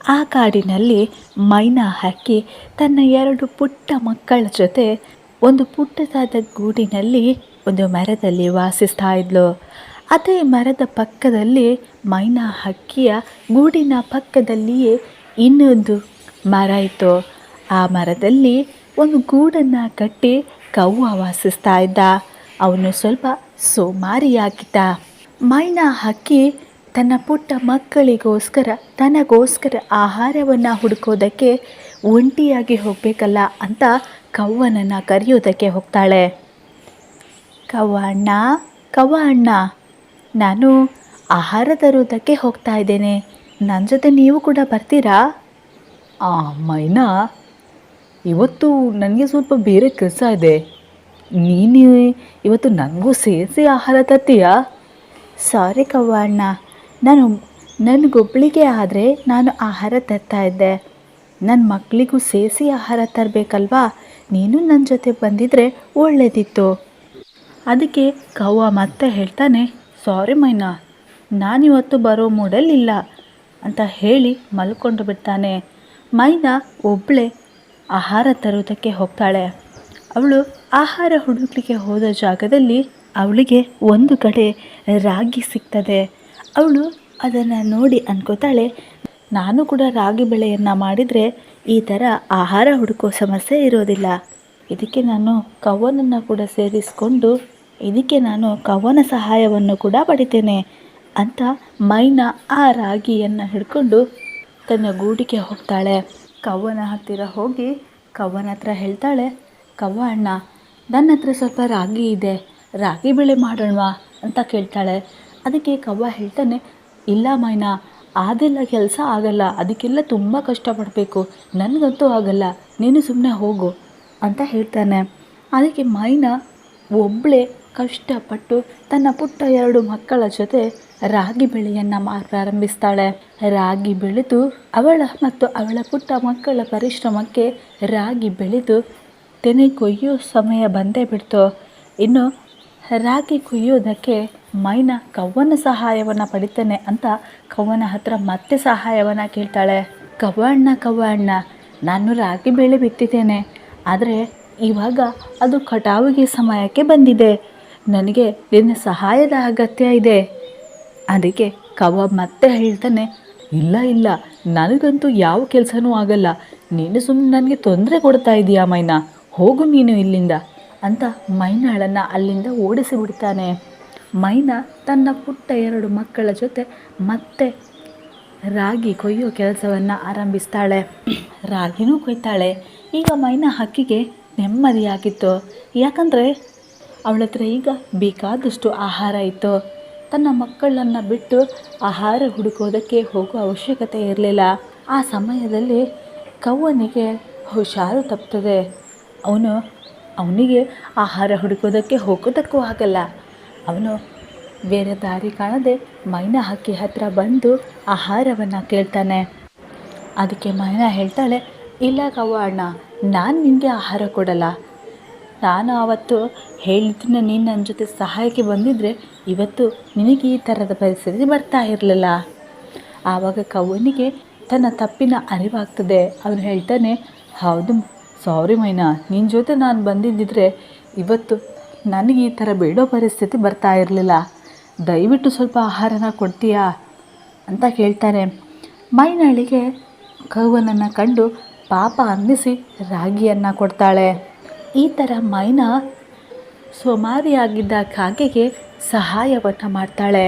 ಆ ಕಾಡಿನಲ್ಲಿ ಮೈನಾ ಹಕ್ಕಿ ತನ್ನ 2 ಪುಟ್ಟ ಮಕ್ಕಳ ಜೊತೆ ಒಂದು ಪುಟ್ಟದಾದ ಗೂಡಿನಲ್ಲಿ ಒಂದು ಮರದಲ್ಲಿ ವಾಸಿಸ್ತಾ ಇದ್ಲು. ಅದೇ ಮರದ ಪಕ್ಕದಲ್ಲಿ ಮೈನಾ ಹಕ್ಕಿಯ ಗೂಡಿನ ಪಕ್ಕದಲ್ಲಿಯೇ ಇನ್ನೊಂದು ಮರ ಇತ್ತು. ಆ ಮರದಲ್ಲಿ ಒಂದು ಗೂಡನ್ನು ಕಟ್ಟಿ ಕವ್ವ ವಾಸಿಸ್ತಾ ಇದ್ದ. ಅವನು ಸ್ವಲ್ಪ ಸೋಮಾರಿಯಾಗಿದ್ದ. ಮೈನಾ ಹಕ್ಕಿ ತನ್ನ ಪುಟ್ಟ ಮಕ್ಕಳಿಗೋಸ್ಕರ ತನಗೋಸ್ಕರ ಆಹಾರವನ್ನು ಹುಡುಕೋದಕ್ಕೆ ಒಂಟಿಯಾಗಿ ಹೋಗಬೇಕಲ್ಲ ಅಂತ ಕವ್ವನನ್ನು ಕರೆಯೋದಕ್ಕೆ ಹೋಗ್ತಾಳೆ. ಕವ್ವ ಅಣ್ಣ, ಕವ್ವ ಅಣ್ಣ, ನಾನು ಆಹಾರ ತರೋದಕ್ಕೆ ಹೋಗ್ತಾ ಇದ್ದೇನೆ, ನನ್ನ ಜೊತೆ ನೀವು ಕೂಡ ಬರ್ತೀರಾ? ಮೈನಾ, ಇವತ್ತು ನನಗೆ ಸ್ವಲ್ಪ ಬೇರೆ ಕೆಲಸ ಇದೆ. ನೀನು ಇವತ್ತು ನನಗೂ ಸೇರಿಸಿ ಆಹಾರ ತರ್ತೀಯಾ? ಸಾರಿ ಕವ್ವ ಅಣ್ಣ, ನನಗೊಬ್ಬಳಿಗೆ ಆದರೆ ನಾನು ಆಹಾರ ತರ್ತಾ ಇದ್ದೆ. ನನ್ನ ಮಕ್ಕಳಿಗೂ ಸೇರಿಸಿ ಆಹಾರ ತರಬೇಕಲ್ವಾ? ನೀನು ನನ್ನ ಜೊತೆ ಬಂದಿದ್ದರೆ ಒಳ್ಳೆಯದಿತ್ತು. ಅದಕ್ಕೆ ಕವ್ವ ಮತ್ತೆ ಹೇಳ್ತಾನೆ, ಸಾರಿ ಮೈನಾ, ನಾನಿವತ್ತು ಬರೋ ಮೂಡಲ್ಲಿಲ್ಲ ಅಂತ ಹೇಳಿ ಮಲ್ಕೊಂಡು ಬಿಡ್ತಾನೆ. ಮೈನಾ ಒಬ್ಬಳೇ ಆಹಾರ ತರೋದಕ್ಕೆ ಹೋಗ್ತಾಳೆ. ಅವಳು ಆಹಾರ ಹುಡುಕ್ಲಿಕ್ಕೆ ಹೋದ ಜಾಗದಲ್ಲಿ ಅವಳಿಗೆ ಒಂದು ಕಡೆ ರಾಗಿ ಸಿಗ್ತದೆ. ಅವಳು ಅದನ್ನು ನೋಡಿ ಅನ್ಕೋತಾಳೆ, ನಾನು ಕೂಡ ರಾಗಿ ಬೆಳೆಯನ್ನು ಮಾಡಿದರೆ ಈ ಥರ ಆಹಾರ ಹುಡುಕೋ ಸಮಸ್ಯೆ ಇರೋದಿಲ್ಲ. ಇದಕ್ಕೆ ನಾನು ಕವ್ವನನ್ನು ಕೂಡ ಸೇರಿಸ್ಕೊಂಡು ಇದಕ್ಕೆ ನಾನು ಕವ್ವನ ಸಹಾಯವನ್ನು ಕೂಡ ಪಡಿತೇನೆ ಅಂತ ಮೈನಾ ಆ ರಾಗಿಯನ್ನು ಹಿಡ್ಕೊಂಡು ತನ್ನ ಗೂಡಿಗೆ ಹೋಗ್ತಾಳೆ. ಕವ್ವನ ಹತ್ತಿರ ಹೋಗಿ ಕವ್ವನ ಹತ್ರ ಹೇಳ್ತಾಳೆ, ಕವ್ವ ಅಣ್ಣ, ನನ್ನ ಹತ್ರ ಸ್ವಲ್ಪ ರಾಗಿ ಇದೆ, ರಾಗಿ ಬೆಳೆ ಮಾಡೋಣವಾ ಅಂತ ಕೇಳ್ತಾಳೆ. ಅದಕ್ಕೆ ಕವ್ವ ಹೇಳ್ತಾನೆ, ಇಲ್ಲ ಮೈನಾ, ಅದೆಲ್ಲ ಕೆಲಸ ಆಗಲ್ಲ, ಅದಕ್ಕೆಲ್ಲ ತುಂಬ ಕಷ್ಟಪಡಬೇಕು, ನನಗಂತೂ ಆಗಲ್ಲ, ನೀನು ಸುಮ್ಮನೆ ಹೋಗು ಅಂತ ಹೇಳ್ತಾನೆ. ಅದಕ್ಕೆ ಮೈನಾ ಒಬ್ಬಳೇ ಕಷ್ಟಪಟ್ಟು ತನ್ನ ಪುಟ್ಟ 2 ಮಕ್ಕಳ ಜೊತೆ ರಾಗಿ ಬೆಳೆಯನ್ನು ಪ್ರಾರಂಭಿಸ್ತಾಳೆ. ರಾಗಿ ಬೆಳೆದು ಅವಳ ಮತ್ತು ಅವಳ ಪುಟ್ಟ ಮಕ್ಕಳ ಪರಿಶ್ರಮಕ್ಕೆ ರಾಗಿ ಬೆಳೆದು ತೆನೆ ಕೊಯ್ಯೋ ಸಮಯ ಬಂದೇ ಬಿಡ್ತು. ಇನ್ನು ರಾಗಿ ಕೊಯ್ಯೋದಕ್ಕೆ ಮೈನಾ ಕವ್ವನ ಸಹಾಯವನ್ನು ಪಡಿತಾನೆ ಅಂತ ಕವ್ವನ ಹತ್ರ ಮತ್ತೆ ಸಹಾಯವನ್ನು ಕೇಳ್ತಾಳೆ. ಕವ್ವ ಅಣ್ಣ, ನಾನು ರಾಗಿ ಬೆಳೆ ಬಿತ್ತಿದ್ದೇನೆ, ಆದರೆ ಇವಾಗ ಅದು ಕಟಾವಿಗೆ ಸಮಯಕ್ಕೆ ಬಂದಿದೆ, ನನಗೆ ನಿನ್ನ ಸಹಾಯದ ಅಗತ್ಯ ಇದೆ. ಅದಕ್ಕೆ ಕವ್ವ ಮತ್ತೆ ಹೇಳ್ತಾನೆ, ಇಲ್ಲ, ನನಗಂತೂ ಯಾವ ಕೆಲಸನೂ ಆಗಲ್ಲ, ನೀನು ಸುಮ್ಮನೆ ನನಗೆ ತೊಂದರೆ ಕೊಡ್ತಾ ಇದೀಯಾ ಮೈನಾ, ಹೋಗು ನೀನು ಇಲ್ಲಿಂದ ಅಂತ ಮೈನಾಳನ್ನು ಅಲ್ಲಿಂದ ಓಡಿಸಿಬಿಡ್ತಾನೆ. ಮೈನಾ ತನ್ನ ಪುಟ್ಟ 2 ಮಕ್ಕಳ ಜೊತೆ ಮತ್ತೆ ರಾಗಿ ಕೊಯ್ಯೋ ಕೆಲಸವನ್ನು ಆರಂಭಿಸ್ತಾಳೆ. ರಾಗಿನೂ ಕೊಯ್ತಾಳೆ. ಈಗ ಮೈನಾ ಹಕ್ಕಿಗೆ ನೆಮ್ಮದಿಯಾಗಿತ್ತು. ಯಾಕಂದರೆ ಅವಳ ಹತ್ರ ಈಗ ಬೇಕಾದಷ್ಟು ಆಹಾರ ಇತ್ತು. ತನ್ನ ಮಕ್ಕಳನ್ನು ಬಿಟ್ಟು ಆಹಾರ ಹುಡುಕೋದಕ್ಕೆ ಹೋಗೋ ಅವಶ್ಯಕತೆ ಇರಲಿಲ್ಲ. ಆ ಸಮಯದಲ್ಲಿ ಕವ್ವನಿಗೆ ಹುಷಾರು ತಪ್ತದೆ. ಅವನಿಗೆ ಆಹಾರ ಹುಡುಕೋದಕ್ಕೆ ಹೋಗೋದಕ್ಕೂ ಆಗಲ್ಲ. ಅವನು ಬೇರೆ ದಾರಿ ಕಾಣದೆ ಮೈನಾ ಹಕ್ಕಿ ಹತ್ತಿರ ಬಂದು ಆಹಾರವನ್ನು ಕೇಳ್ತಾನೆ. ಅದಕ್ಕೆ ಮೈನಾ ಹೇಳ್ತಾಳೆ, ಇಲ್ಲ ಕವ್ವ ಅಣ್ಣ, ನಾನು ನಿನಗೆ ಆಹಾರ ಕೊಡಲ್ಲ. ನಾನು ಆವತ್ತು ಹೇಳಿದ್ದನ್ನ ನೀನು ನನ್ನ ಜೊತೆ ಸಹಾಯಕ್ಕೆ ಬಂದಿದ್ದರೆ ಇವತ್ತು ನಿನಗೆ ಈ ಥರದ ಪರಿಸ್ಥಿತಿ ಬರ್ತಾ ಇರಲಿಲ್ಲ. ಆವಾಗ ಕವ್ವನಿಗೆ ತನ್ನ ತಪ್ಪಿನ ಅರಿವಾಗ್ತದೆ. ಅವನು ಹೇಳ್ತಾನೆ, ಹೌದು, ಸಾರಿ ಮೈನಾ, ನಿನ್ನ ಜೊತೆ ನಾನು ಬಂದಿದ್ದಿದ್ರೆ ಇವತ್ತು ನನಗೆ ಈ ಥರ ಬೇಡೋ ಪರಿಸ್ಥಿತಿ ಬರ್ತಾ ಇರಲಿಲ್ಲ, ದಯವಿಟ್ಟು ಸ್ವಲ್ಪ ಆಹಾರನ ಕೊಡ್ತೀಯಾ ಅಂತ ಕೇಳ್ತಾನೆ. ಮೈನಾಳಿಗೆ ಕವ್ವನನ್ನು ಕಂಡು ಪಾಪ ಅನ್ನಿಸಿ ರಾಗಿಯನ್ನು ಕೊಡ್ತಾಳೆ. ಈ ಥರ ಮೈನಾ ಸೋಮಾರಿಯಾಗಿದ್ದ ಕಾಗೆಗೆ ಸಹಾಯವನ್ನು ಮಾಡ್ತಾಳೆ.